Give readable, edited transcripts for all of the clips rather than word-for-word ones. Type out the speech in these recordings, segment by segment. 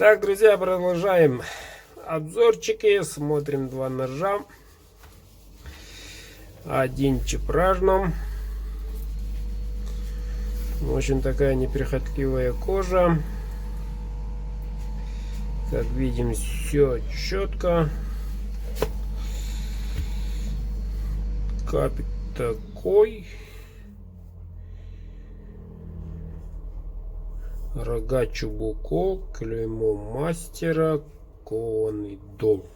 Итак, друзья, продолжаем обзорчики. Смотрим два ножа. Один чепражном. Очень такая неприхотливая кожа. Как видим, все четко. Капик такой. Рога чубукол, клеймо мастера, кованый дол.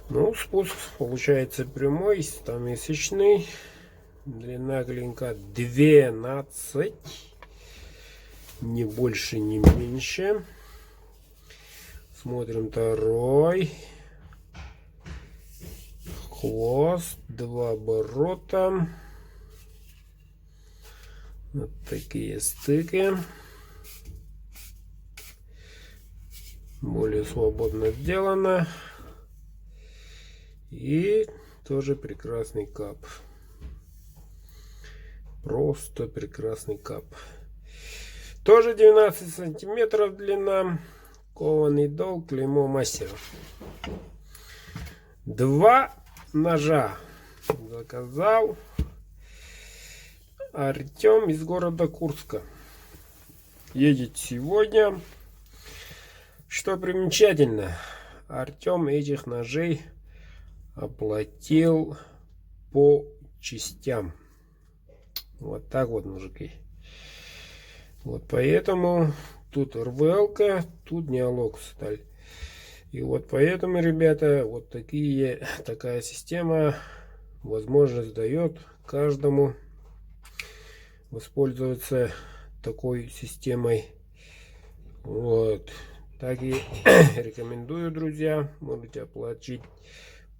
Ну, спуск получается прямой, 100-месячный. Длина клинка 12. Не больше, не меньше. Смотрим второй. Хвост, 2 оборота. Вот такие стыки. Более свободно сделано. И тоже прекрасный кап. Просто прекрасный кап. Тоже 12 сантиметров длина. Кованый дол, клеймо мастера. Два ножа заказал Артем из города Курска. Едет сегодня. Что примечательно, Артем этих ножей оплатил по частям. Вот так вот, мужики. Вот поэтому тут РВЛ-ка, тут неолок сталь. И вот поэтому, ребята, вот такая система возможность дает каждому воспользоваться такой системой. Вот. Так и рекомендую, друзья. Можете оплатить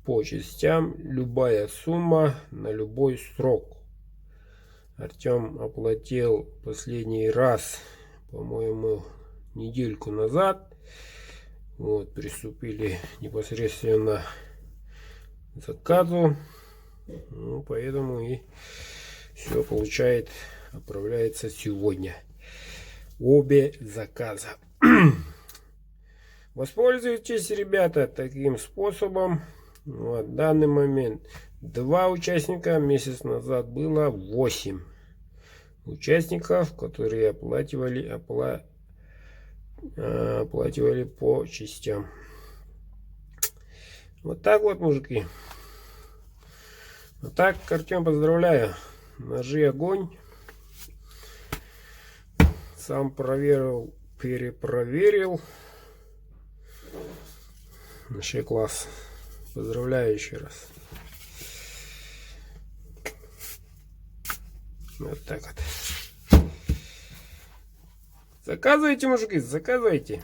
по частям. Любая сумма на любой срок. Артем оплатил последний раз, по-моему, недельку назад. Вот, приступили непосредственно к заказу. Ну, поэтому и все отправляется сегодня. Обе заказа. Воспользуйтесь, ребята, таким способом. Вот, в данный момент 2 участника. Месяц назад было 8 участников, которые оплачивали по частям. Вот так вот, мужики. Вот так, Артем, поздравляю. Ножи огонь. Сам проверил, перепроверил. Вообще класс. Поздравляю еще раз. Вот так вот. Заказывайте, мужики, заказывайте.